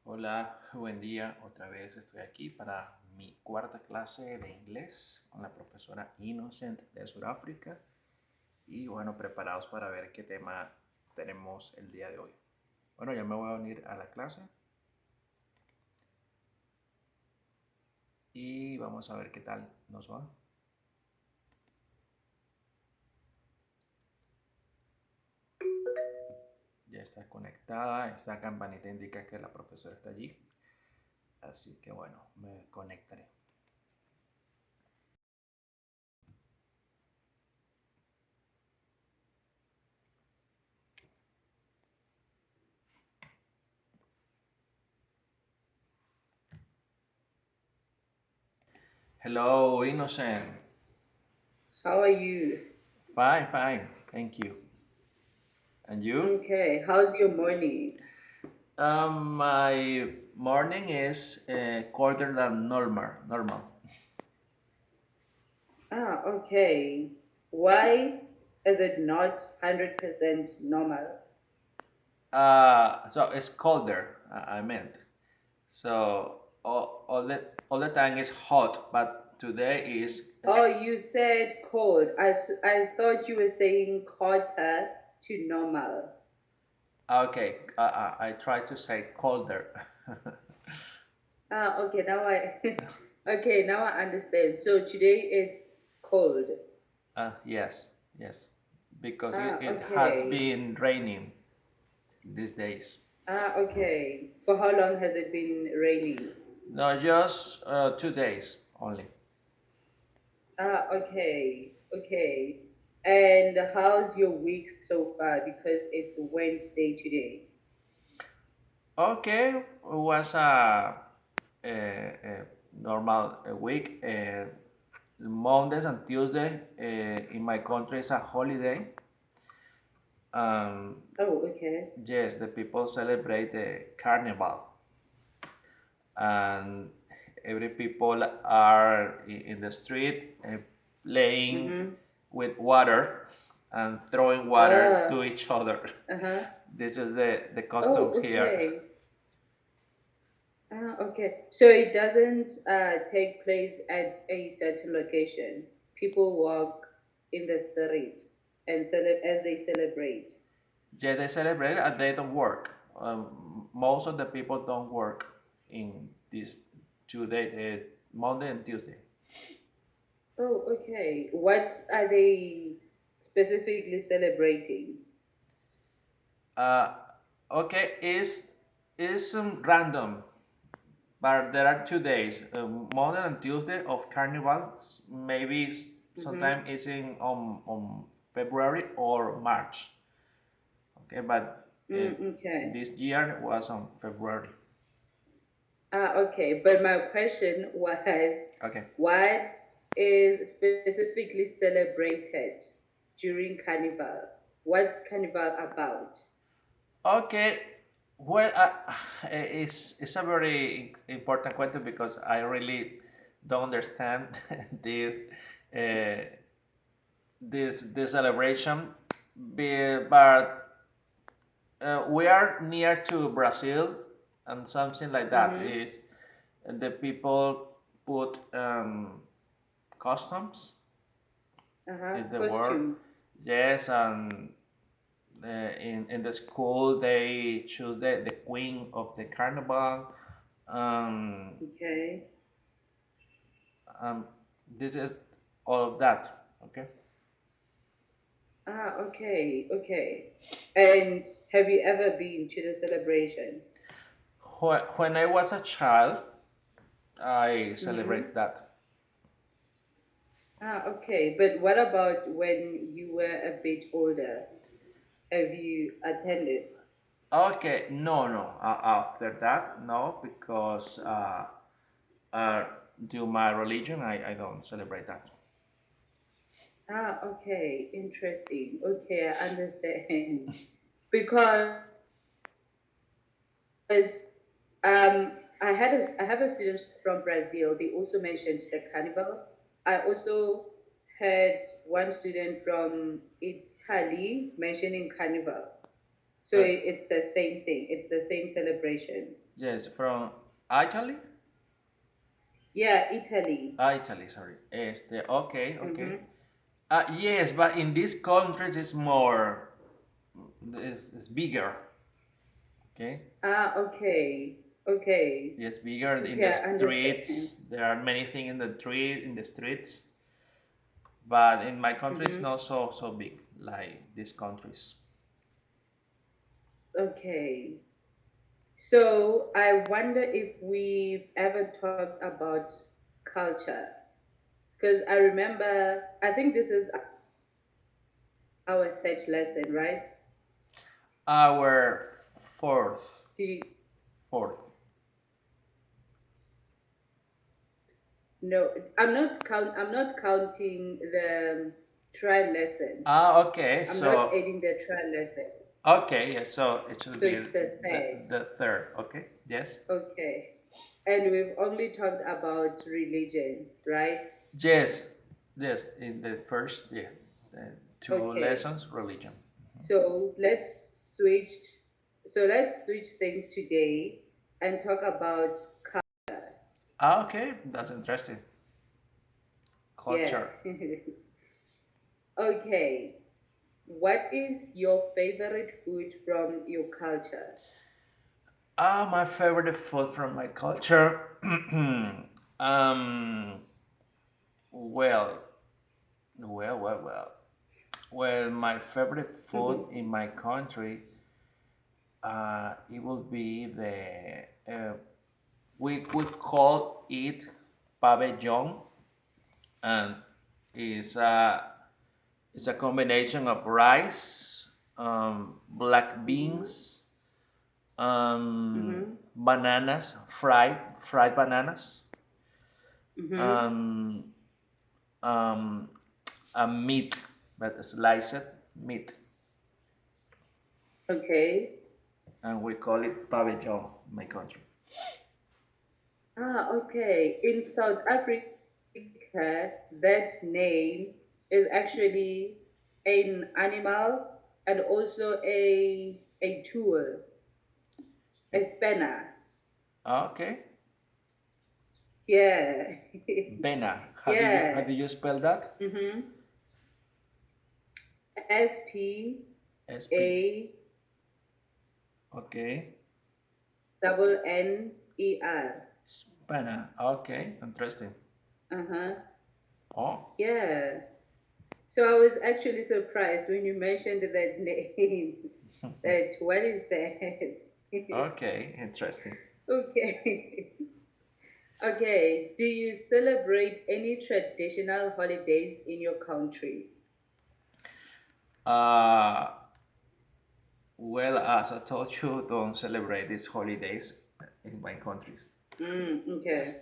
Hola, buen día. Otra vez estoy aquí para mi cuarta clase de inglés con la profesora Innocent de Sudáfrica. Y bueno, preparados para ver qué tema tenemos el día de hoy. Bueno, ya me voy a unir a la clase y vamos a ver qué tal nos va. Ya está conectada, esta campanita indica que la profesora está allí. Así que bueno, me conectaré. Hello, Innocent. How are you? Fine, fine. Thank you. And you? Okay, how's your morning? My morning is colder than normal. Normal. Okay. Why is it not 100% normal? So it's colder. I meant. So all the time is hot, but today is Oh, you said cold. I thought you were saying quarter to normal. okay. I try to say colder. Okay, now I okay, now I understand. So today it's cold. Yes, yes, because it has Okay. been raining these days. Okay. For how long has it been raining? No, just 2 days only. Okay, okay. And how's your week so far? Because it's Wednesday today. Okay, it was a normal week. Mondays and Tuesday in my country is a holiday. Um, Oh, okay. yes, the people celebrate the carnival, and every people are in the street playing Mm-hmm. with water and throwing water Ah, to each other. uh-huh. This is the custom Oh, here. okay. Okay. So it doesn't take place at a certain location. People walk in the streets and as they celebrate. Yeah, they celebrate and they don't work. Most of the people don't work in these 2 days, Monday and Tuesday. Oh, okay. What are they specifically celebrating? Uh, okay, is random, but there are 2 days, Monday and Tuesday of Carnival. Maybe Mm-hmm. sometime it's in on February or March. Okay, but Okay. this year was on February. Okay, but my question was Okay. what is specifically celebrated during Carnival? What's Carnival about? Okay, well, it's a very important question because I really don't understand this uh, this celebration. But we are near to Brazil, and something like that Mm-hmm. is the people put customs Uh-huh. is the word. Costumes. Yes, and in the school they choose the queen of the carnival. Um, Okay. um, this is all of that. Okay. Okay, okay. And have you ever been to the celebration? When I was a child, I Mm-hmm. celebrate that. Okay. But what about when you were a bit older? Have you attended? Okay, no, no. After that, no, because uh, due my religion, I don't celebrate that. Okay. Interesting. Okay, I understand. Because I have a student from Brazil. They also mentioned the carnival. I also had one student from Italy mentioning carnival. So Uh, it's the same thing. It's the same celebration. yes, from Italy. Yeah, Italy. Italy, sorry. Okay, okay. Mm-hmm. Yes, but in these countries it's more, it's bigger. Okay. Ah, okay. Okay. Yes, bigger in the Okay, I understand. streets. There are many things in the streets. But in my country, it's Mm-hmm. not so big like these countries. Okay. So I wonder if we've ever talked about culture. Because I remember, I think this is our third lesson, right? Our fourth, Do you, fourth. no, I'm not counting the trial lesson. Okay. I'm not So adding the trial lesson. okay, yeah. So it should So be it's the the third. the third. Okay. Yes. Okay. And we've only talked about religion, right? Yes. Yes. In the first, yeah, the two Okay. lessons, religion. So switch let's switch things today and talk about culture. Okay, that's interesting. Yeah. Culture. Okay. What is your favorite food from your culture? My favorite food from my culture. um. Well. Well. Well, my favorite food in my country, it will be we call it pabellon, and it's a it's a combination of rice, black Mm-hmm. beans, Mm-hmm. bananas, fried bananas, Mm-hmm. um, um, a meat, but sliced meat, Okay. and we call it pabellon in my country. Ah, okay. In South Africa, that name is actually an animal and also a tool, a spanner. Okay. Yeah. Bena. How Yeah. do you spell that? Mm-hmm. S P SP. A Okay. double N-E-R. Spana. Okay. Interesting. Uh-huh. Oh. Yeah. So I was actually surprised when you mentioned that name. That what is that? Okay. Interesting. Okay. Okay. Do you celebrate any traditional holidays in your country? Uh, well, as I told you, don't celebrate these holidays in my countries. Okay.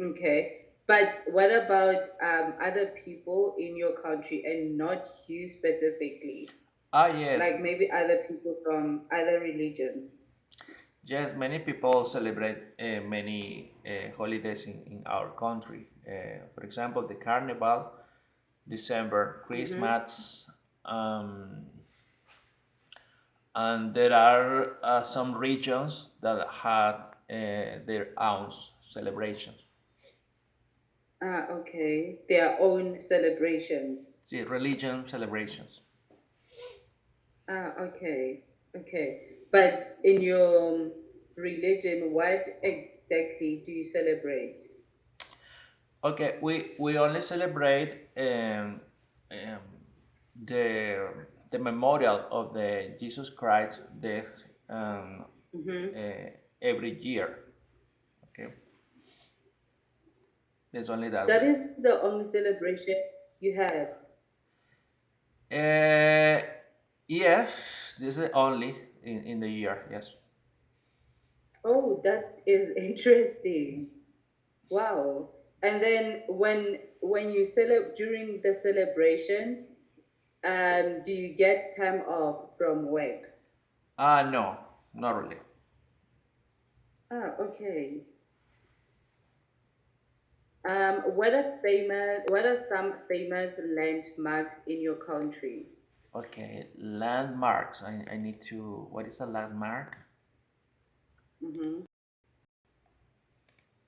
Okay. But what about other people in your country and not you specifically? Yes. Like maybe other people from other religions? Yes, many people celebrate many holidays in our country. For example, the Carnival, December, Mm-hmm. Christmas, um, and there are some regions that had their own celebrations. Ah, okay. Their own celebrations. See, religion celebrations. Ah, okay. Okay. But in your religion, what exactly do you celebrate? Okay, we only celebrate um, the the memorial of the Jesus Christ death Mm-hmm. every year. Okay, there's only that That way. is the only celebration you have. Uh, yes, this is only in the year. Yes. Oh, that is interesting. Wow. And then when you celebrate during the celebration, do you get time off from work? No, not really. Ah, okay. What are some famous landmarks in your country? Okay, landmarks. I need to. What is a landmark? Hmm.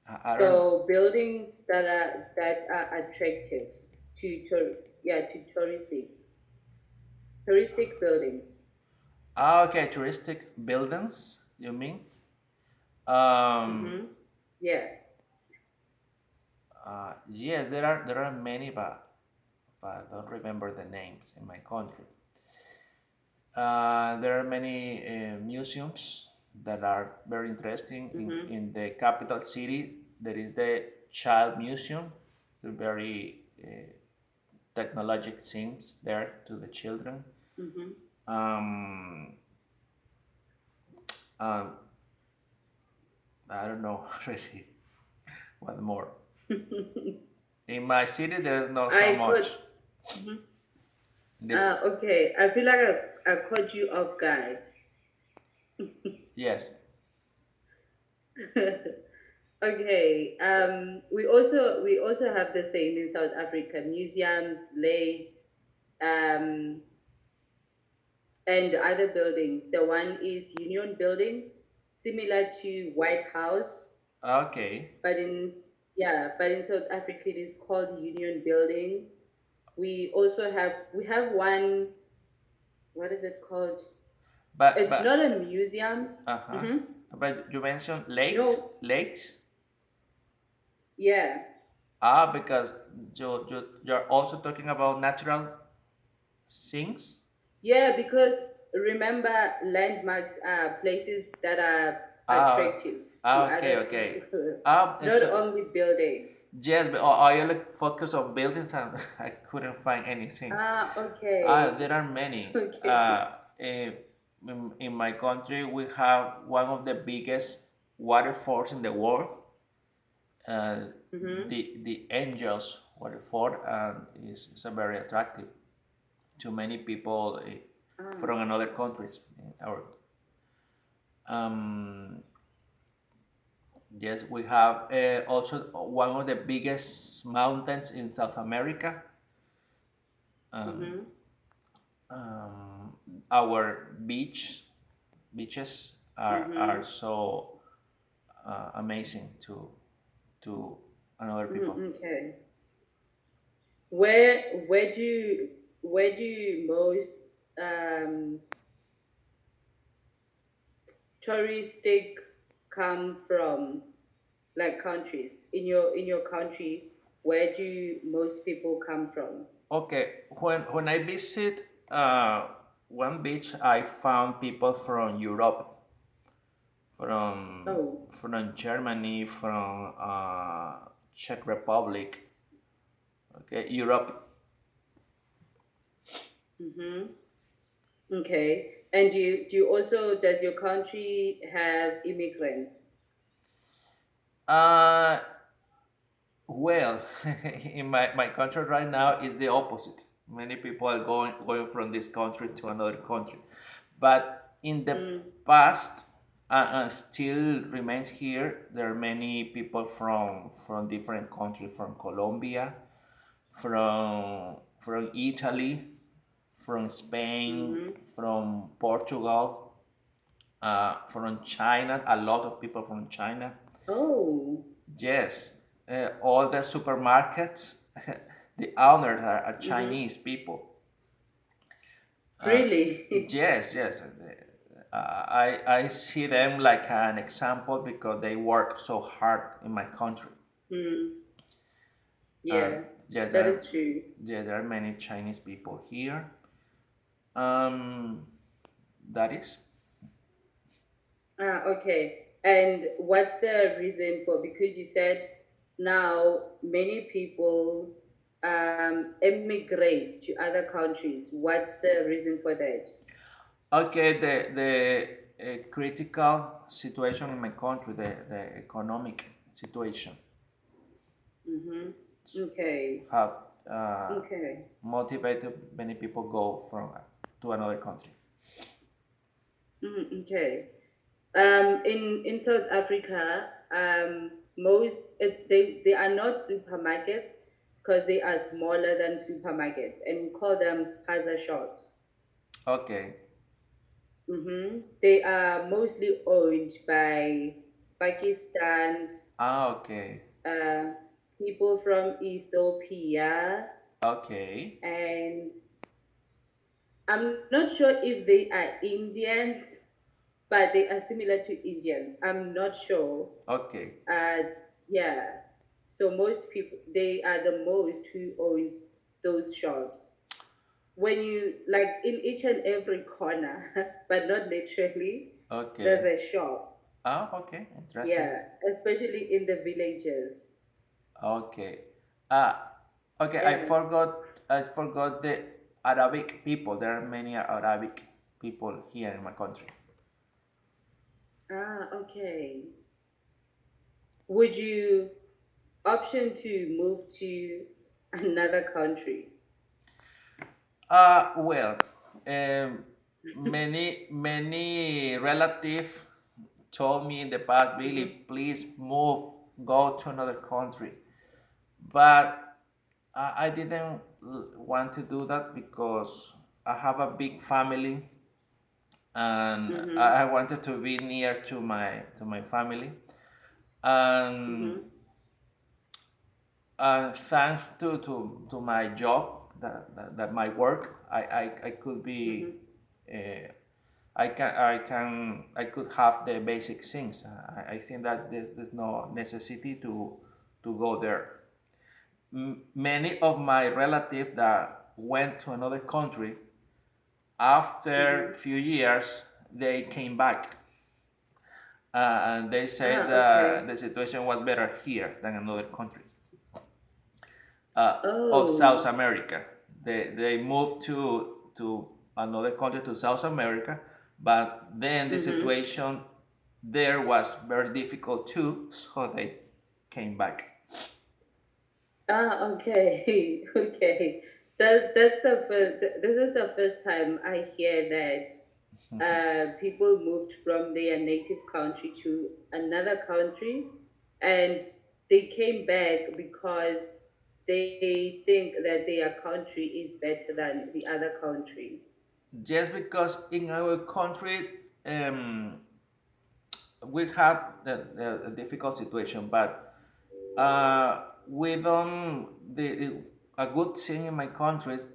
I don't. So buildings that are attractive to yeah, to touristic buildings. Ah, okay, touristic buildings. You mean? Um, Mm-hmm. Yeah. yes, there are many, but I don't remember the names in my country. There are many museums that are very interesting. Mm-hmm. In the capital city, there is the Child Museum. It's very technologic things there to the children. Mm-hmm. Um, um, I don't know really what more. In my city, there's not so I could. much. Mhm. This, Okay. I feel like I caught you off guard. yes. Okay. We also have the same in South Africa: museums, lakes, um, and other buildings. The one is Union Building, similar to White House, Okay, but in South Africa it is called Union Building. We have one. What is it called? but It's but not a museum. uh-huh. Mm-hmm. But you mentioned lakes, No. lakes. Yeah. Ah, because you're also talking about natural things. Yeah, because remember, landmarks are places that are Ah, attractive to okay, other okay. people, not So only buildings. yes, but are you like focus on buildings and I couldn't find anything. Ah, okay. There are many. Okay. In my country, we have one of the biggest waterfalls in the world, uh, Mm-hmm. the Angels waterfall, and it's a very attractive to many people Ah. from another countries. Um, yes, we have also one of the biggest mountains in South America. Um, Mm-hmm. um, our beaches are Mm-hmm. so amazing to another people. Mm-hmm. Okay. Where do most um touristic come from, like countries in your country? Where do most people come from? Okay, when I visit one beach, I found people from Europe, from Oh. from Germany, from Czech Republic. Okay, Europe. Mm-hmm. Okay. And does your country have immigrants? Uh, well, in my country right now is the opposite. Many people are going from this country to another country, but in the Mm. past, still remains here. There are many people from different countries, from Colombia, from Italy, from Spain, Mm-hmm. from Portugal, from China. A lot of people from China. Oh. Yes, all the supermarkets, the owners are Mm-hmm. Chinese people. Uh, Really? yes, yes. I see them like an example because they work so hard in my country. Mm. And Yeah, yeah, that is true. there are many Chinese people here. Um, that is. Ah, okay. And what's the reason for? Because you said now many people emigrate to other countries. What's the reason for that? Okay, the critical situation in my country, the economic situation, Mm-hmm. Okay. have uh, Okay. motivated many people go from to another country. Okay. In South Africa, most they are not supermarkets because they are smaller than supermarkets, and we call them spaza shops. Okay. They are mostly owned by Pakistan's Okay. uh, people from Ethiopia, Okay. and I'm not sure if they are Indians, but they are similar to Indians. I'm not sure. Okay. Uh, yeah. So most people, they are the most who owns those shops. When you like in each and every corner, but not literally, there's Okay. a shop. Okay. Interesting. Yeah, especially in the villages. Okay. Uh, okay. I Yeah. forgot. I forgot the Arabic people. There are many Arabic people here in my country. Ah, okay. Would you option to move to another country? Well, um, many relative told me in the past, Billy, Hmm. please move, go to another country. But I didn't want to do that because I have a big family and Hmm. I wanted to be near to my family. And Hmm. thanks to my job, that my work, I could be, Hmm. uh, I could have the basic things. I think that there's no necessity to go there. Many of my relatives that went to another country, after Hmm. few years they came back, and they said Ah, okay. the situation was better here than in other countries of South Oh. America. They moved to another country, to South America, but then the Hmm. situation there was very difficult too, so they came back. Ah, okay. Okay. That's the first. This is the first time I hear that people moved from their native country to another country, and they came back because they think that their country is better than the other country. Just because in our country, um, we have the difficult situation, but we don't. A good thing in my country is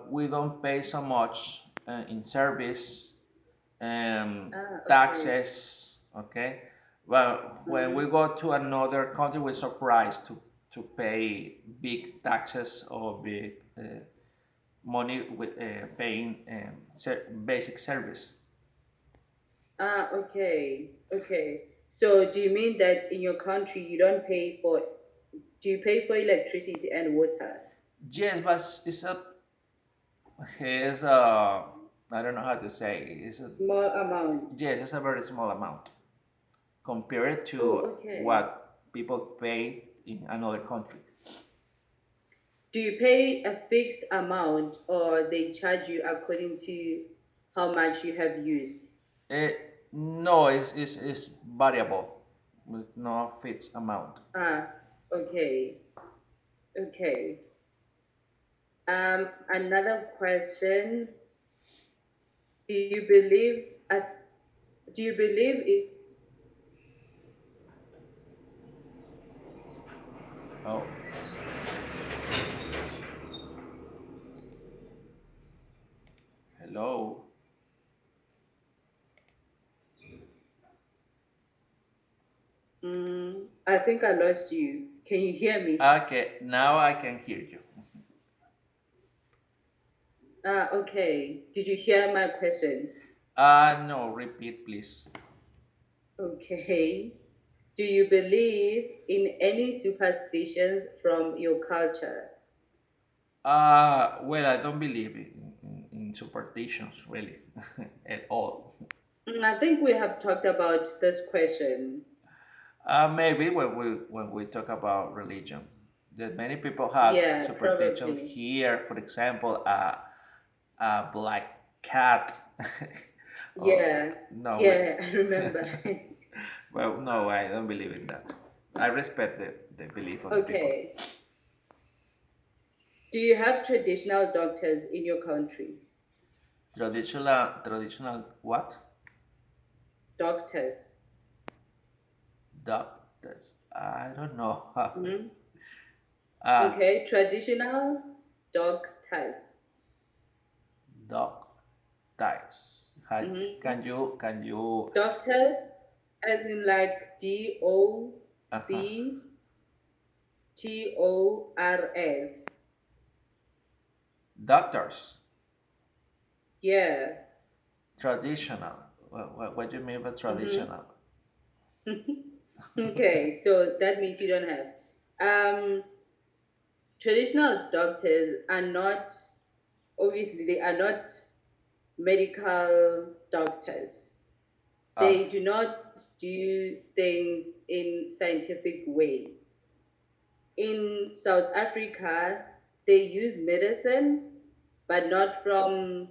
we don't pay so much in service, Ah, okay. taxes. Okay, well, when we Mm-hmm. go to another country, we're surprised to pay big taxes or big money with paying basic service. Ah, okay. Okay. So do you mean that in your country you don't pay for, do you pay for electricity and water? Yes, but it's I don't know how to say. Small amount. Yes, it's a very small amount compared Oh, to okay. what people pay in another country. Do you pay a fixed amount or they charge you according to how much you have used? Eh, no, it's variable with no fixed amount. Ah, okay. Okay. Another question. Do you believe at do you believe in Oh, hello. I think I lost you. Can you hear me? Okay, now I can hear you. Ah, okay. Did you hear my question? No, repeat please. Okay. Do you believe in any superstitions from your culture? Well, I don't believe in superstitions really at all. I think we have talked about this question. Maybe when we talk about religion, that many people have Yeah, superstition probably. here. For example, a black cat. Oh, Yeah, no way. yeah, I remember. Well, no, I don't believe in that. I respect the belief of the people. Okay. Do you have traditional doctors in your country? Traditional what? Doctors. Doctors. I don't know. Hmm. uh, Okay, traditional doctors. Doc ties. Hmm. Can you Doctors, as in like uh-huh. Doctors. Doctors. Yeah. Traditional. What do you mean by Hmm. traditional? Okay, so that means you don't have. Traditional doctors are not, obviously, they are not medical doctors. Uh, They do not do things in scientific way. In South Africa, they use medicine, but not from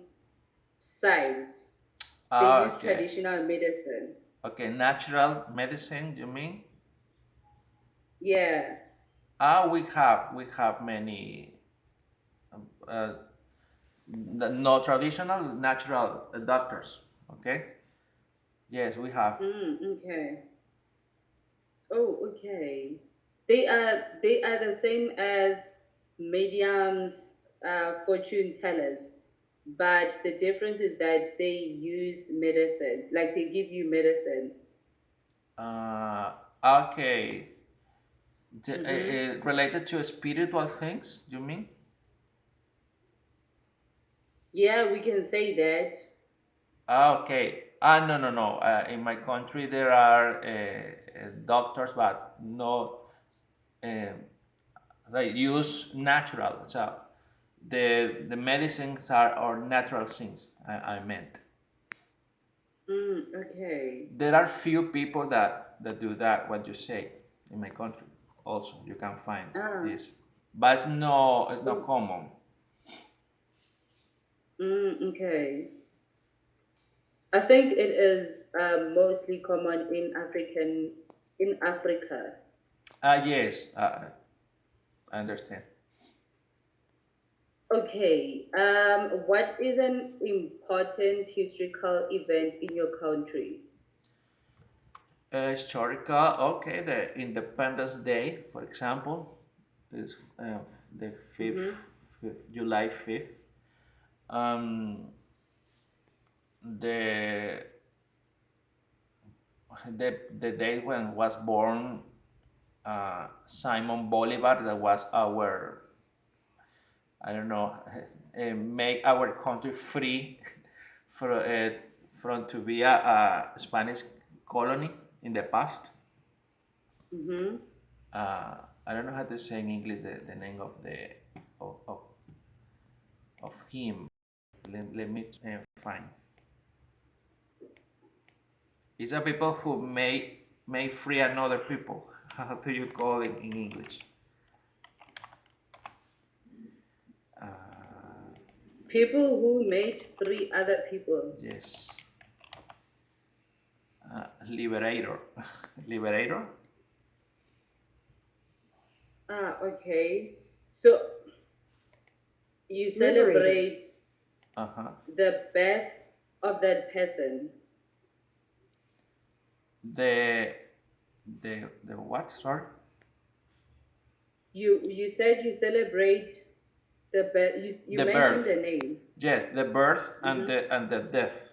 science. They use okay. traditional medicine. Okay, natural medicine, you mean? Yeah. We have many uh, no traditional natural doctors. Okay. Yes, we have. Okay. Oh, okay. They are the same as mediums, fortune tellers, but the difference is that they use medicine, like they give you medicine. Uh, okay. Mm-hmm. Related to spiritual things, you mean? Yeah, we can say that. Okay. No, no, no. In my country, there are doctors, but no, uh, they use natural. So the medicines are natural things. I meant. Okay. There are few people that do that. What you say in my country, also you can find Ah. this, but it's not Oh. common. Okay. I think it is mostly common in Africa. Yes, I understand. Okay. What is an important historical event in your country? Historical, okay, the Independence Day, for example, is the 5th, Mm-hmm. 5th, July 5th. Um, the, the day when was born Simon Bolivar, that was our, I don't know, make our country free from to be a Spanish colony in the past. Mm-hmm. uh, I don't know how to say in English the name of of, of, of him. Let me find. It's a people who may free another people. How do you call it in English? Uh, People who made free other people. yes, liberator, liberator. Ah, okay. So you Liberator. celebrate Uh huh. the birth of that person. The the what? Sorry. You said you celebrate the birth. You The mentioned birth. the name. Yes, the birth and Mm-hmm. the death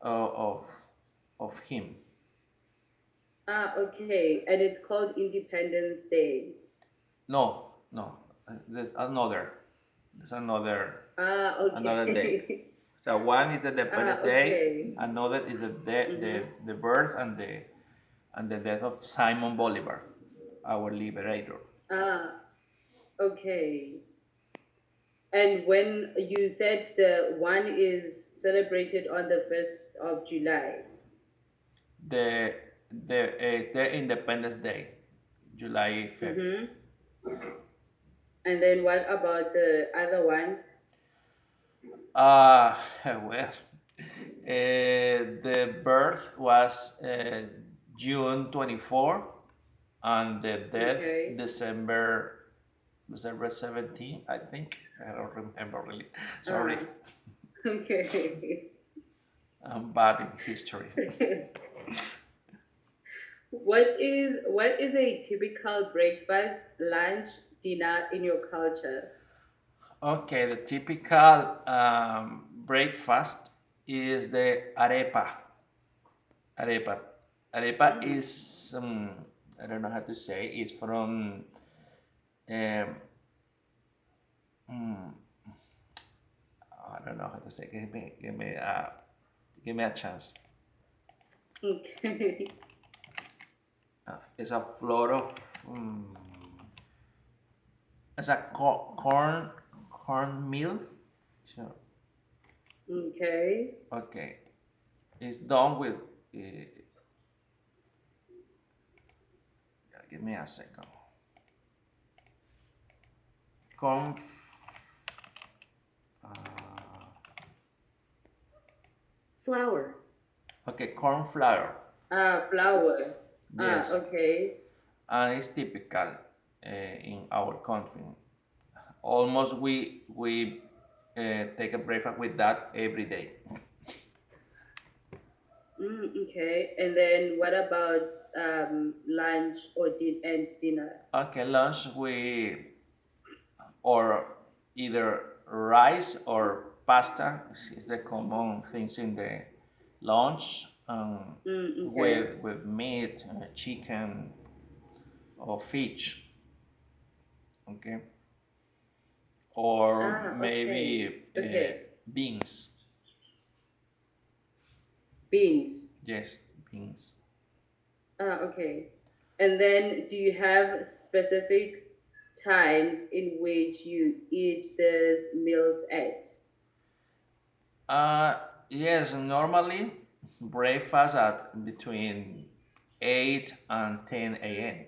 of him. Ah, okay. And it's called Independence Day. No, no. There's another. There's Ah, another date. okay. So one is the Ah, Independence Day, okay. another is Mm-hmm. the birth and the death of Simon Bolivar, our liberator. Ah, okay. And when you said the one is celebrated on the 1st of July. The the Independence Day, July 5th. Mm-hmm. And then what about the other one? Uh, well, the birth was June 24, and the death Okay. December 17, I think. I don't remember really. Sorry. Ah, Okay. I'm bad in history. What is a typical breakfast, lunch, dinner in your culture? Okay, the typical breakfast is the arepa. Arepa. Arepa Mm. is, I don't know how to say, it's from, um, mm, I don't know how to say, give me a chance. Okay. It's a floor of, um, it's a corn meal. So, Okay. okay, it's done with, give me a second. Corn, uh, Flour. okay, corn flour. Ah, flour. Ah, Yes, okay. and it's typical in our country. Almost we take a breakfast with that every day. Okay. And then what about lunch or and dinner? Okay, lunch we or either rice or pasta is the common things in the lunch, Okay. with meat, chicken or fish. Okay, or Ah, okay. maybe Okay. beans. Beans. Yes, beans. Ah, okay. And then do you have specific times in which you eat these meals at? Uh, yes, normally breakfast at between 8 and 10 a.m.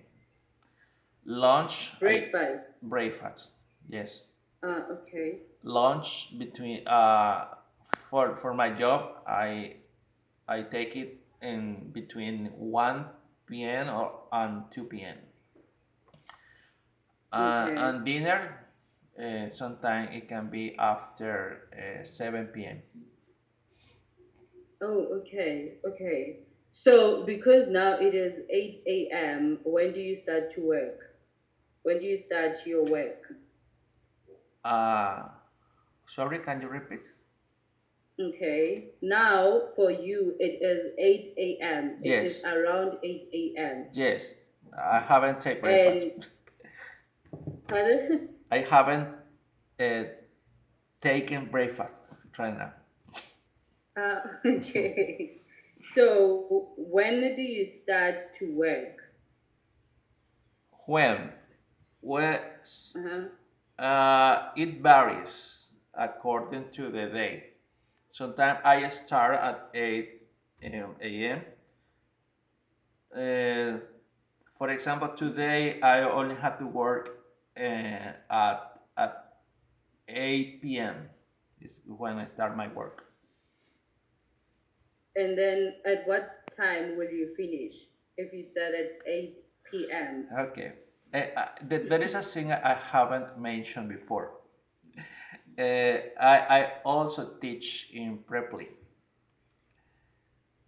Lunch, I Breakfast. breakfast. Yes, Ah, okay. lunch between for my job, I take it in between 1 p.m. or and 2 p.m. Okay. And dinner, sometimes it can be after 7 p.m. Oh, okay. Okay. So because now it is 8 a.m., when do you start to work? When do you start your work? Uh, Sorry, can you repeat? Okay. Now for you it is 8 a.m. It is Yes, around 8 a.m. yes. I haven't taken breakfast. And pardon? I haven't uh, taken breakfast right now. Okay. So when do you start to work? When? Well, Uh-huh. it varies according to the day. Sometimes I start at 8 a.m. Uh, for example, today I only had to work at 8 p.m. is when I start my work. And then at what time will you finish if you start at 8 p.m.? Okay. There is a thing I haven't mentioned before. I also teach in Preply.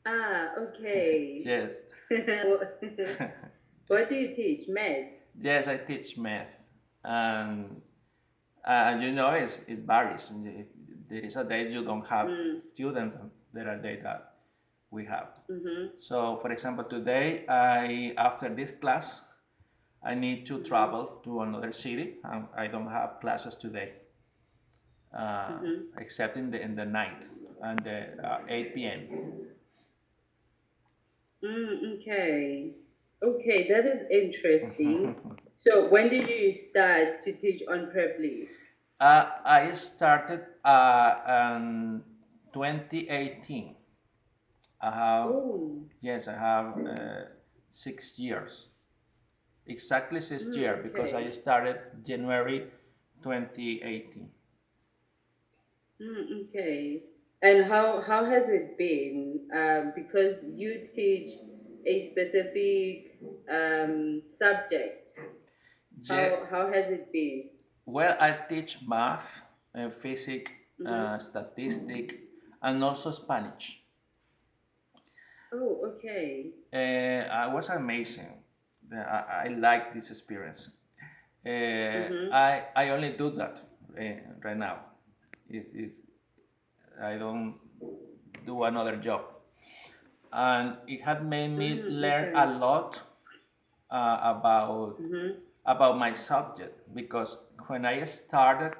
Ah, okay. Yes. What do you teach? Math? Yes, I teach math, and it varies. There is a day you don't have Mm, students, and there are days that we have. mm-hmm, So, for example, today I after this class I need to mm-hmm, travel to another city, and I don't have classes today, mm-hmm. except in the night and the 8 p.m. Okay. Okay, that is interesting. So when did you start to teach on Preply? I started in 2018. I have, Oh, yes, I have 6 years, exactly 6 years, because I okay. started January 2018. Okay. And how has it been? Because you teach a specific subject. Je- How has it been? well, I teach math and physics Mm-hmm. statistic, and also Spanish. Oh, okay. I was amazing. I like this experience. Mm-hmm. I only do that right now. It, I don't do another job, and it had made me Mm, learn a okay. lot about Mm-hmm. my subject, because when I started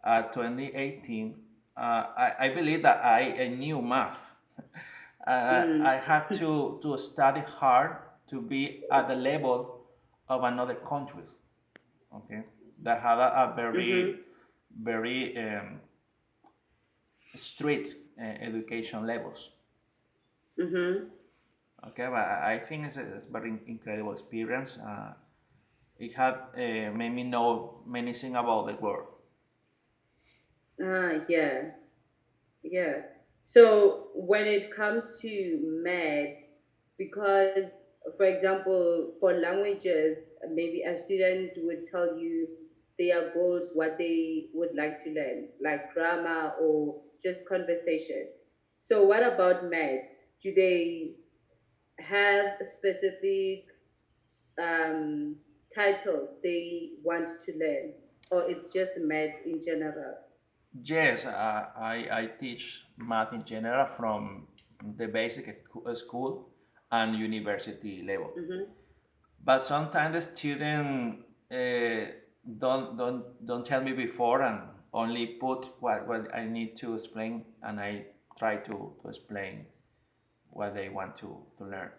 at 2018, I believe that I knew math. Mm. I had to study hard to be at the level of another countries. Okay, that had a Mm-hmm. very strict education levels. Mm-hmm. Okay, but I think it's a very incredible experience. It had made me know many things about the world. Ah, yeah. Yeah. So when it comes to math, because for example, for languages, maybe a student would tell you their goals, what they would like to learn, like grammar or just conversation. So what about maths? Do they have specific um, titles they want to learn, or it's just maths in general? Yes, I teach math in general from the basic school and university level. Mm-hmm. But sometimes the student don't tell me before, and only put what I need to explain, and I try to explain what they want to learn.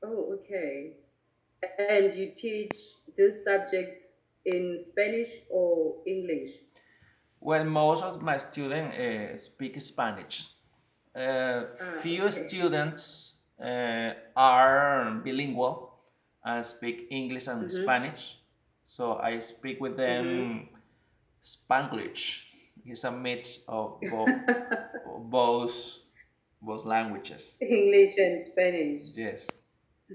Oh, okay. And you teach this subject in Spanish or English? Well, most of my students speak Spanish. Ah, Few okay. students are bilingual and speak English and Mm-hmm. Spanish. So I speak with Mm-hmm. them Spanglish. It's a mix of both both languages. English and Spanish. Yes.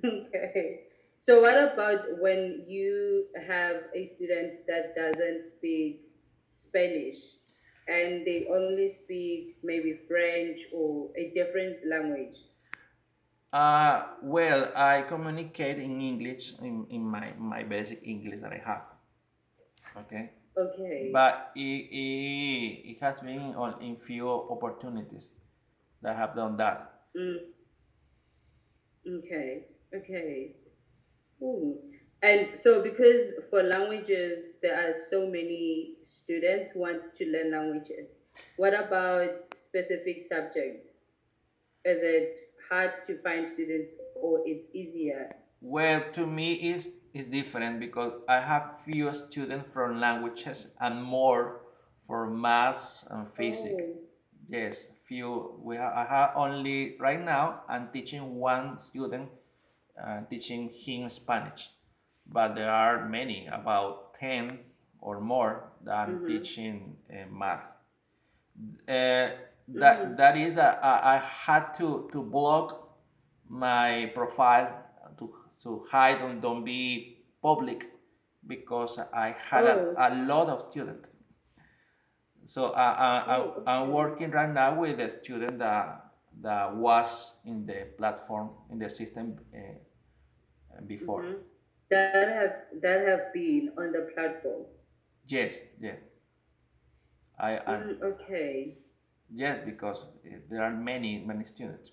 Okay. So what about when you have a student that doesn't speak Spanish and they only speak maybe French or a different language? Well, I communicate in English in my basic English that I have. Okay. Okay. But it has been on in few opportunities that I have done that. Mm, okay. Okay. Ooh. And so, because for languages, there are so many students who want to learn languages. What about specific subjects? Is it hard to find students or it's easier? Well, to me is different because I have few students from languages and more for maths and physics. Oh. Yes, few. I have only right now. I'm teaching one student, teaching him Spanish, but there are many, about 10 or more, that I'm Mm-hmm. teaching math. Uh, Mm. that is that I had to block my profile to hide and don't be public, because I had Oh. a lot of students. So Oh, I'm okay. working right now with a student that was in the platform, in the system before. Mm-hmm. That have been on the platform. Yes, yes. I Mm, okay. yes, because there are many students.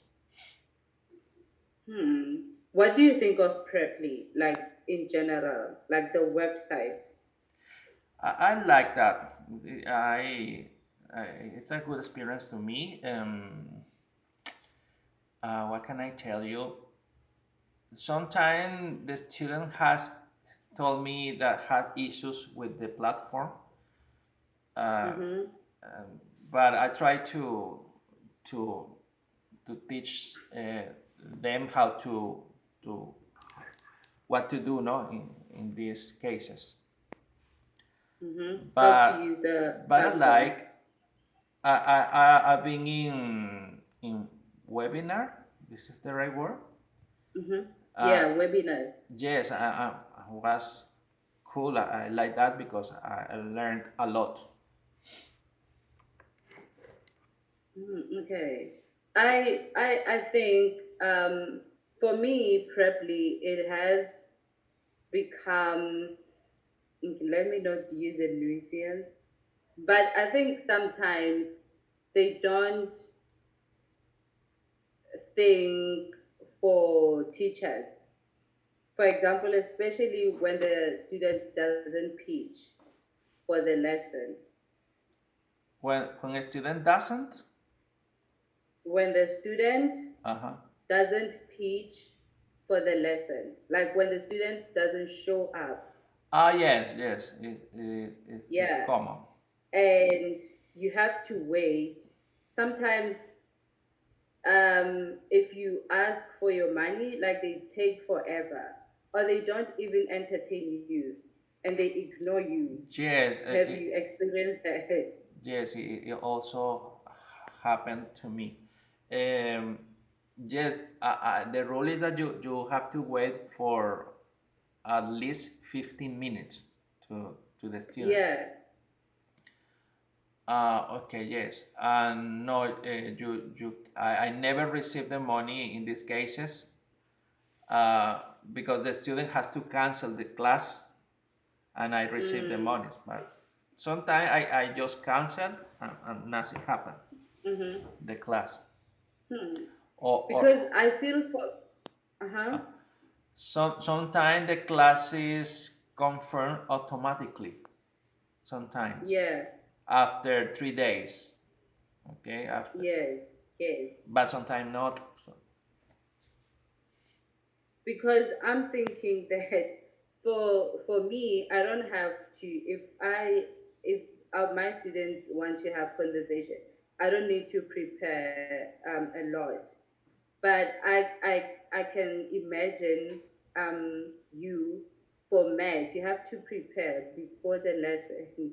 Hmm. What do you think of Preply, like in general, like the website? I like that. I, I it's a good experience to me. What can I tell you? Sometimes the student has told me that had issues with the platform, uh, Mm-hmm. um, but I try to to teach them how to what to do, no, in these cases. Mm-hmm. How to But use the I platform? like I've been in webinar. This is the right word. Mm-hmm. Uh, Yeah, webinars. yes, I was cool. I like that because I learned a lot. Okay. I think for me, probably it has become, let me not use a nuisance, but I think sometimes they don't think for teachers. For example, especially when the student doesn't pitch for the lesson. When a student doesn't, When the student uh-huh. doesn't pitch for the lesson, like when the student doesn't show up, Ah, yes, yes, it's yeah, common. and you have to wait. Sometimes, if you ask for your money, like they take forever, or they don't even entertain you, and they ignore you. Yes, Have you experienced that? yes, it also happened to me. Um, yes, the rule is that you have to wait for at least 15 minutes to the student. Yeah. Okay, yes. No, I never received the money in these cases uh, because the student has to cancel the class and I receive the Mm. monies. But sometimes I just cancel and nothing happened, Mm-hmm. the class. Hmm. Or Because I feel for, uh-huh. sometimes the class is confirmed automatically, sometimes Yeah. after 3 days. Okay, after, Yes. Yes. but sometimes not. So, Because I'm thinking that for me, I don't have to. If my students want to have conversation, I don't need to prepare a lot. But I can imagine you for math, you have to prepare before the lesson.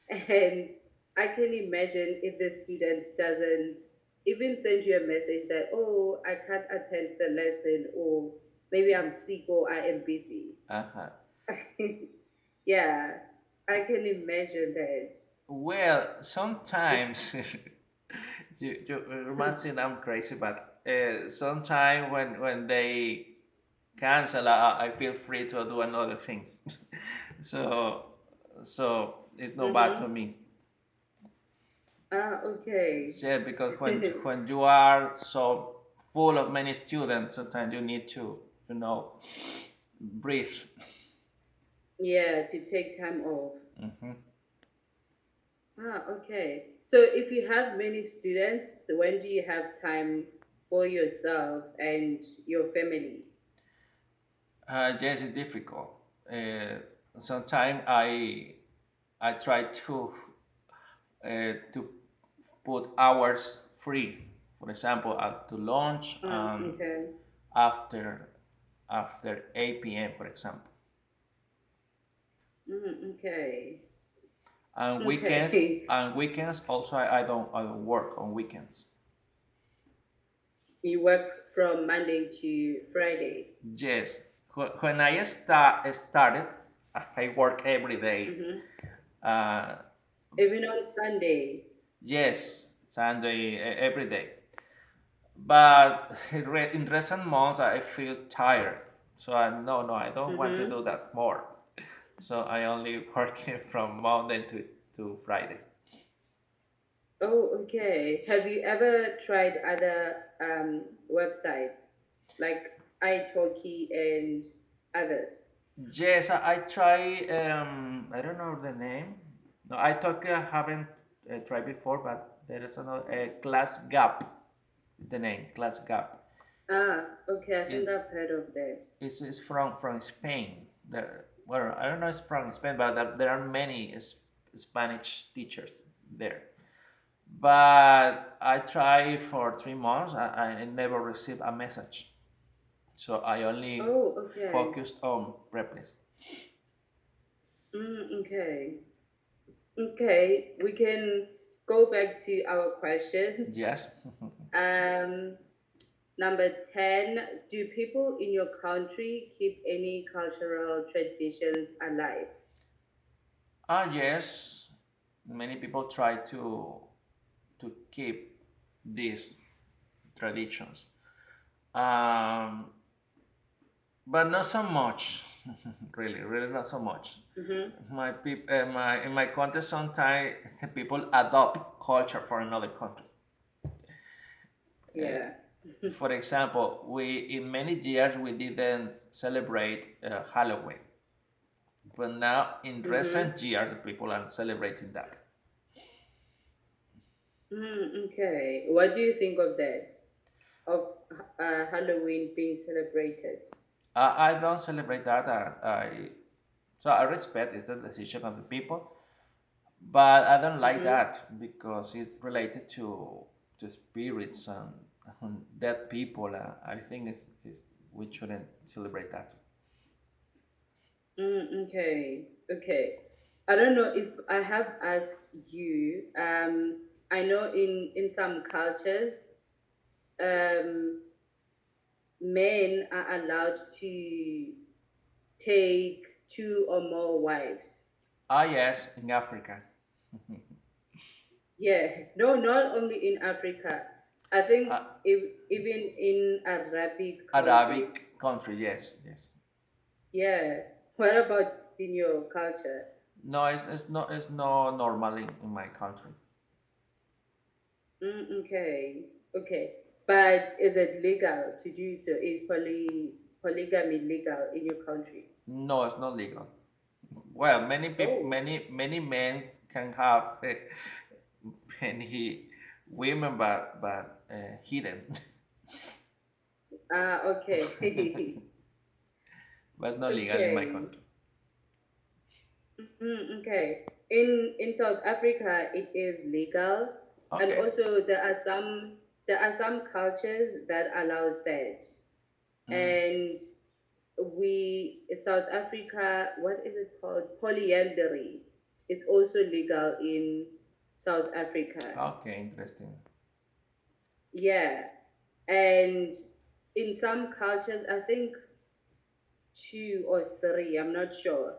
And I can imagine if the student doesn't even send you a message that, oh, I can't attend the lesson, or maybe I'm sick, or I am busy. uh-huh. Yeah, I can imagine that. Well, sometimes you must think I'm crazy, but sometimes when they cancel, I feel free to do another things. so so it's not bad to Mm-hmm. me. Ah, okay. Yeah, because when you are so full of many students, sometimes you need to you know breathe. Yeah, to take time off. Hmm. Ah, okay. So if you have many students, when do you have time for yourself and your family? Yes, it's difficult. Uh, Sometimes I try to put hours free. For example, to lunch Ah, okay. after after 8 p.m. for example, Okay. and weekends Okay. also I don't work on weekends. You work from Monday to Friday. Yes, when I started, I work every day. Mm-hmm. Uh, Even on Sunday. yes, Sunday every day. But in recent months, I feel tired. So no, I don't want to Mm-hmm. do that more. So I only working from Monday to Friday. Oh, okay. Have you ever tried other websites like italki and others? Yes, I try. I don't know the name. No, I talk. Haven't tried before, but there is another Class Gap. The name Class Gap Ah, okay. I think is I've heard of that. is from Spain. There, well, I don't know. It's from Spain, but there are many Spanish teachers there. But I tried for 3 months. I never received a message, so I only Oh, okay. focused on prepping. Okay. Okay. We can go back to our questions. Yes. Um, Number 10, do people in your country keep any cultural traditions alive? Yes. Many people try to keep. these traditions. Um, but not so much. Really not so much. Mm-hmm. In my country, sometimes the people adopt culture for another country. Uh, Yeah. for example, we in many years we didn't celebrate Halloween, but now in Mm-hmm. recent years people are celebrating that. Okay. What do you think of that? Of Halloween being celebrated? I don't celebrate that. So I respect it's the decision of the people, but I don't like Mm-hmm. that because it's related to spirits and dead people. I think it's we shouldn't celebrate that. Okay. Okay. I don't know if I have asked you. I know in some cultures, um, men are allowed to take two or more wives. Ah yes, in Africa, Yeah, no, not only in Africa. I think uh, if, even in Arabic countries. Arabic country. Yes, yes. Yeah. What about in your culture? No, it's not normal in my country. Okay. Okay. But is it legal to do so? Is polygamy legal in your country? No, it's not legal. Well, many people, Oh. many men can have many women, but hidden. Ah, okay. But it's not legal in my Okay. country. Okay. In South Africa, it is legal, and Okay. also there are some cultures that allows that. Mm. And we South Africa, what is it called? Polyandry is also legal in South Africa. Okay, interesting. Yeah, and in some cultures, I think two or three. I'm not sure.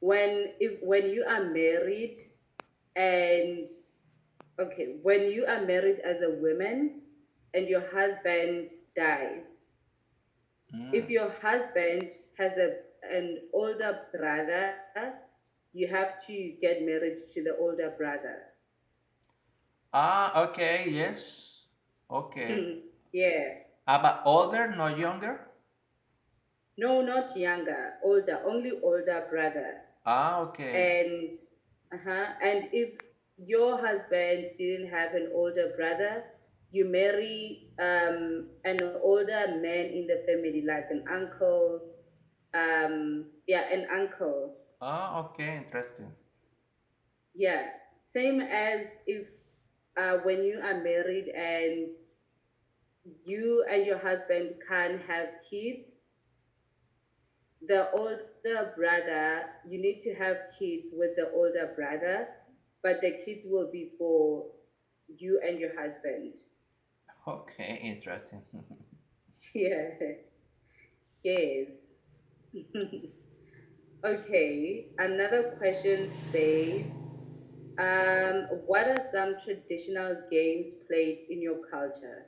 When you are married and okay, when you are married as a woman and your husband dies, Mm. if your husband has an older brother, you have to get married to the older brother. Ah, okay, yes. Okay. Yeah. But older, not younger? No, not younger, older, only older brother. Ah, okay. And and if your husband didn't have an older brother, you marry an older man in the family, like an uncle. Yeah, an uncle. Ah, okay, interesting. Yeah, same as if when you are married and you and your husband can't have kids, the older brother, you need to have kids with the older brother, but the kids will be for you and your husband. Okay, interesting. Yeah, yes. Okay, another question says, what are some traditional games played in your culture?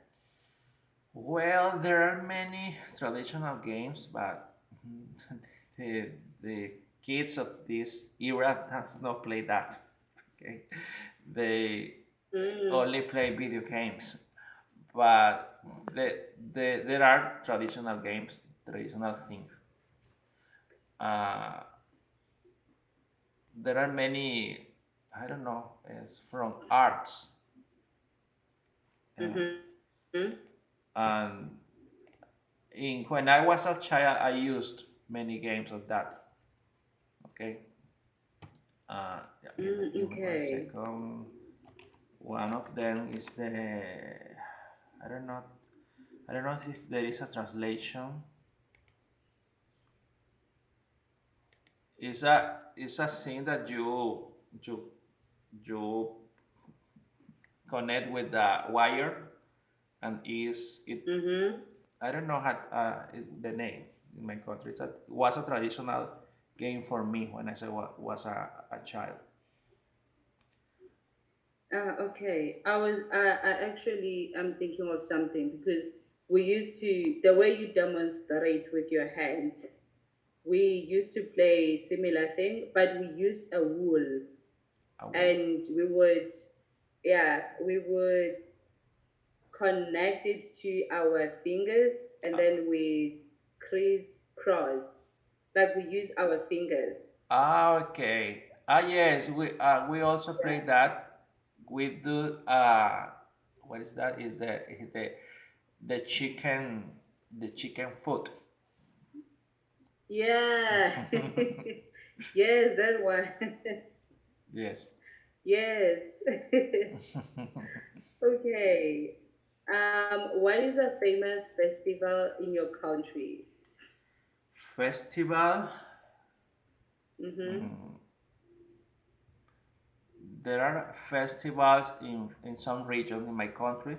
Well, there are many traditional games, but the the kids of this era does not play that. Okay, they Mm, only play video games. But there are traditional games, traditional things. Uh, there are many. I don't know. It's from arts, uh, mm-hmm. and when I was a child, I used many games of that. Okay. Yeah, give me one Okay. second. One of them is the I don't know. I don't know if there is a translation. It's a thing that you you connect with the wire and is it Mm-hmm. I don't know how the name in my country. It was a traditional game for me when I was a child. Okay. I actually, I'm thinking of something because we used to, the way you demonstrate with your hands, we used to play similar thing, but we used a wool Oh, and we would, yeah, we would connect it to our fingers and then we crisscross, like we use our fingers. okay. Yes, we also play that. We do what is that? Is the chicken the chicken foot. Yeah. Yes, that one. Yes. Yes. Okay. What is a famous festival in your country? Festival. Mm-hmm. Mm, there are festivals in some regions in my country.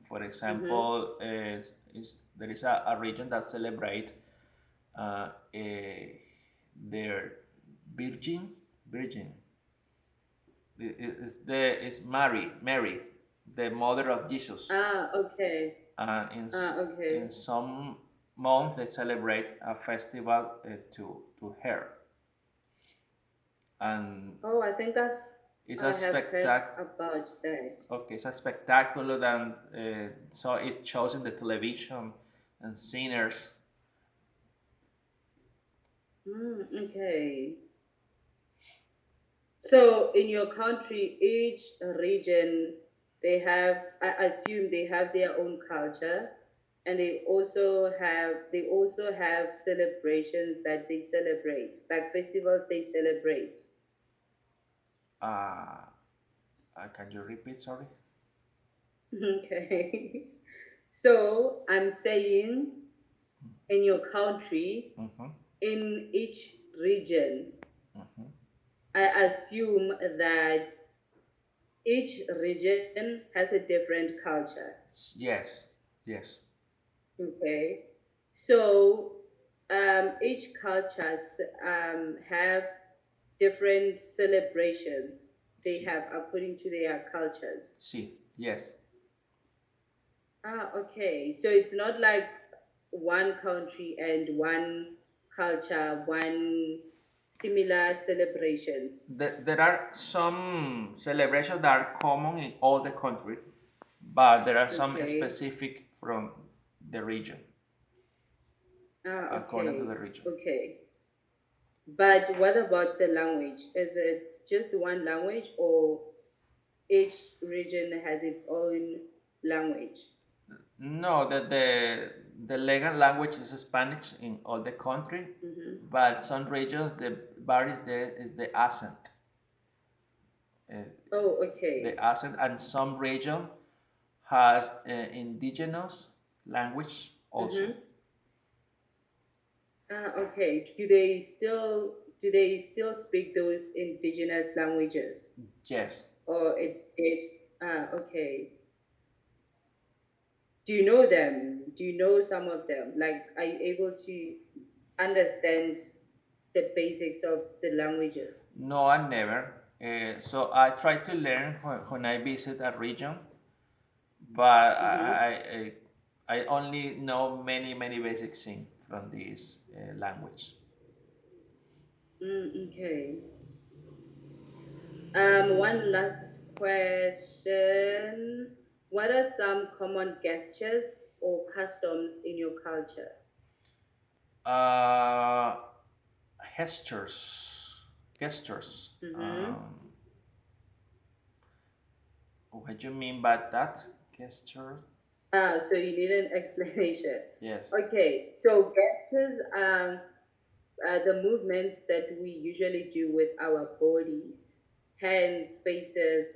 For Mm-hmm. example, there is a region that celebrates their Virgin Virgin is Mary, the mother of Jesus. Okay. In Okay. some months they celebrate a festival to her, and Oh, I think it's a I have heard spectac. about that. Okay, it's a spectacular, and so it shows in the television, and singers. Okay. So in your country, each region, they have, I assume they have their own culture, and they also have celebrations that they celebrate, like festivals they celebrate. Uh, can you repeat? Sorry. Okay. So I'm saying in your country, Mm-hmm, in each region, mm-hmm. I assume that each region has a different culture. Yes, yes, Okay. So each cultures have different celebrations they sí, have according to their cultures. sí, yes. Okay. So it's not like one country and one culture, one similar celebrations. There are some celebrations that are common in all the country, but there are some Okay. specific from the region, according to Okay. the region. Okay. But what about the language? Is it just one language or each region has its own language? No, the legal language is Spanish in all the country, Mm-hmm. but some regions the varies the accent, uh, Oh, okay. and some region has indigenous language also. Mm-hmm. Okay. Do they still speak those indigenous languages, Yes. or it's okay? Do you know them? Do you know some of them? Like, are you able to understand the basics of the languages? No, I never. So I try to learn when I visit a region, but Mm-hmm. I only know many basic things from this language. Okay. One last question. What are some common gestures or customs in your culture? Uh, gestures. Mm-hmm. What do you mean by that? Gesture? So you need an explanation. Yes. Okay, so gestures are the movements that we usually do with our bodies, hands, faces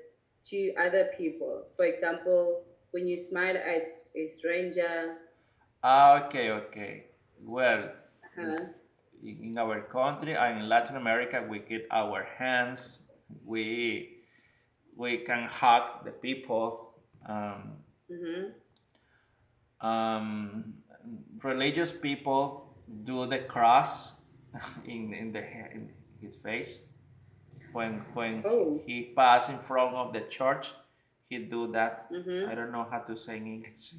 to other people. For example, when you smile at a stranger, Okay, okay. Well, uh, in our country and in Latin America, we get our hands. We we can hug the people. mm-hmm, Um, Religious people do the cross in his face when Oh. he passed in front of the church, he do that. I Mm-hmm. don't know how to say in English.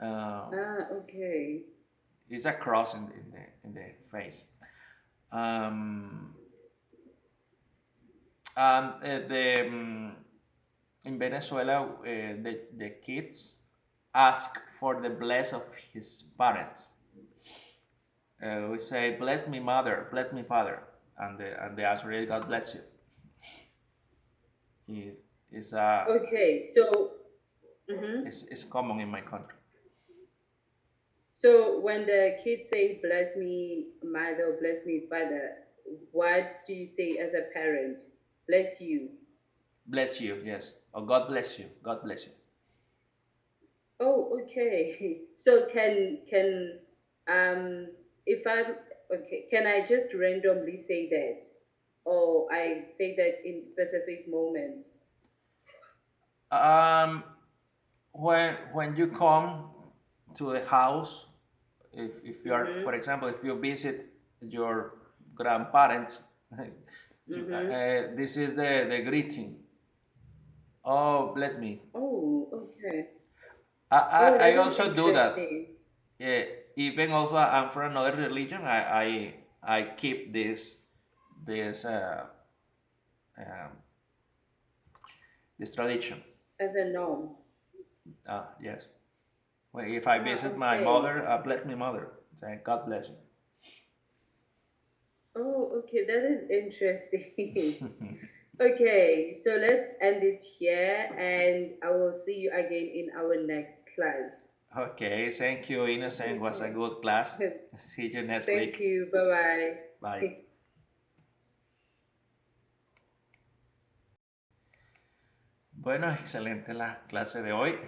Uh, Ah, okay. it's a cross in the face. Um, the in Venezuela, the kids ask for the bless of his parents. We say, "Bless me, mother. Bless me, father," and the answer is, "God bless you." It is Okay. So, mm-hmm. is common in my country. So when the kids say "bless me, mother," "bless me, father," what do you say as a parent? Bless you. Bless you, yes. Or God bless you. God bless you. Oh, okay. So um if I'm okay, can I just randomly say that, or I say that in specific moments? Um, when you come to the house, if you are, for Mm-hmm. example, if you visit your grandparents, Mm-hmm. this is the greeting. Oh, bless me. Oh, okay. I, Oh, I that is also do that. interesting. Uh, Even also, I'm from another religion. I keep um, this tradition. As a norm. Yes. Well, if I Ah, visit my okay. mother, bless me, mother. Say, God bless Oh, okay, that is interesting. you. Okay, so let's end it here, and I will see you again in our next class. Okay, thank you, Innocent. Was a Okay. good class. See you next Thank week. you. Bye Bye. bye. Bueno, excelente la clase de hoy.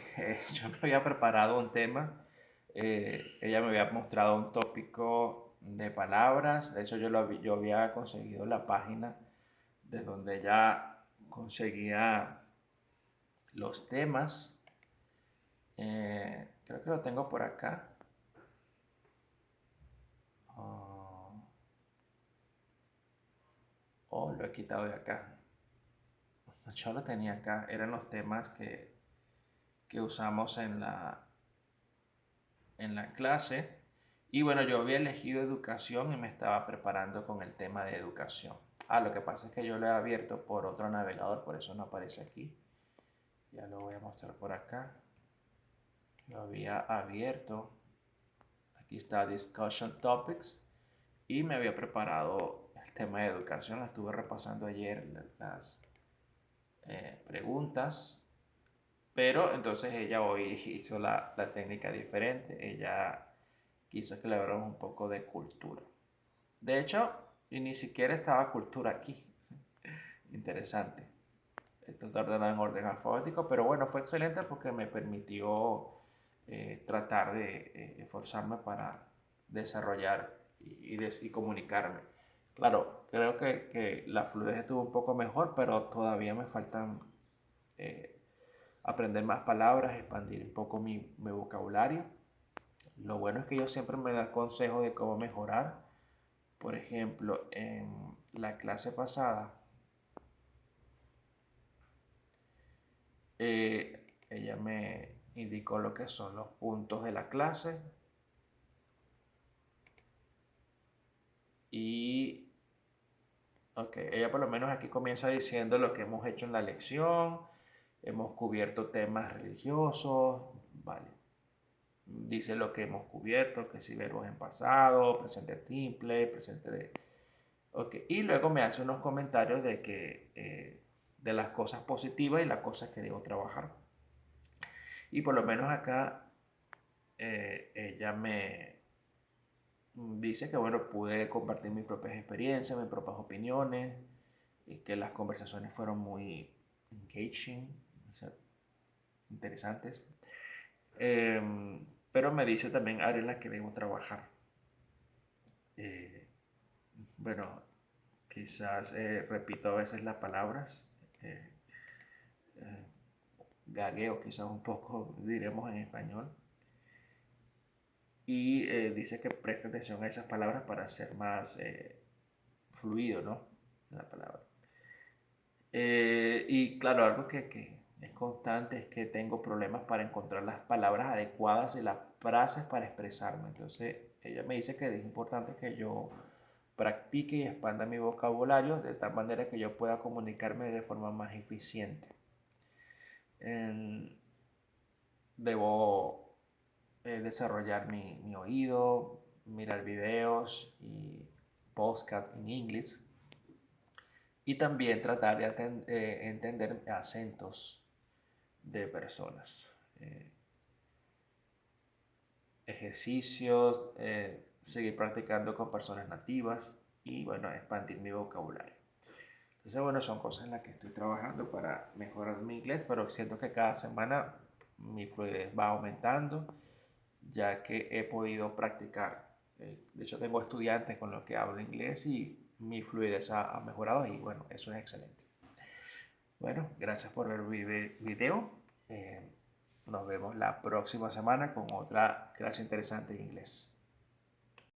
Yo me había preparado un tema. Ella me había mostrado un tópico de palabras. De hecho, yo había conseguido la página de donde ella conseguía los temas. Creo que lo tengo por acá. Oh, oh, lo he quitado de acá. Yo lo tenía acá. Eran los temas que usamos en la clase. Y bueno, yo había elegido educación y me estaba preparando con el tema de educación. Lo que pasa es que yo lo he abierto por otro navegador, por eso no aparece aquí. Ya lo voy a mostrar por acá. Lo había abierto. Aquí está Discussion Topics. Y me había preparado el tema de educación. Estuve repasando ayer las preguntas. Pero entonces ella hoy hizo la técnica diferente. Ella quiso que le habláramos un poco de cultura. De hecho, y ni siquiera estaba cultura aquí. Interesante. Esto está ordenado en orden alfabético, pero bueno, fue excelente porque me permitió tratar de esforzarme para desarrollar y comunicarme. Claro, creo que la fluidez estuvo un poco mejor, pero todavía me faltan eh, aprender más palabras, expandir un poco mi vocabulario. Lo bueno es que ellos siempre me dan consejos de cómo mejorar. Por ejemplo, en la clase pasada, ella me indicó lo que son los puntos de la clase y, ok, ella por lo menos aquí comienza diciendo lo que hemos hecho en la lección, hemos cubierto temas religiosos, vale. Dice lo que hemos cubierto, que si verbos en pasado, presente simple, presente de... Ok, y luego me hace unos comentarios de que de las cosas positivas y las cosas que debo trabajar. Y por lo menos acá ella me dice que bueno, pude compartir mis propias experiencias, mis propias opiniones, y que las conversaciones fueron muy engaging, o sea, interesantes. Eh, pero me dice también áreas en las que debo trabajar. Eh, bueno, quizás repito a veces las palabras, eh, eh, gagueo quizás un poco, diremos en español. Y dice que preste atención a esas palabras para ser más fluido, ¿no? La palabra. Y claro, algo que es constante es que tengo problemas para encontrar las palabras adecuadas y las frases para expresarme. Entonces, ella me dice que es importante que yo practique y expanda mi vocabulario de tal manera que yo pueda comunicarme de forma más eficiente. En- Debo desarrollar mi oído, mirar videos y podcast en inglés y también tratar de entender acentos de personas. Eh, Ejercicios, seguir practicando con personas nativas y bueno, expandir mi vocabulario. Entonces, bueno, son cosas en las que estoy trabajando para mejorar mi inglés, pero siento que cada semana mi fluidez va aumentando, ya que he podido practicar. De hecho, tengo estudiantes con los que hablo inglés y mi fluidez ha mejorado y bueno, eso es excelente. Bueno, gracias por ver mi video. Nos vemos la próxima semana con otra clase interesante de inglés.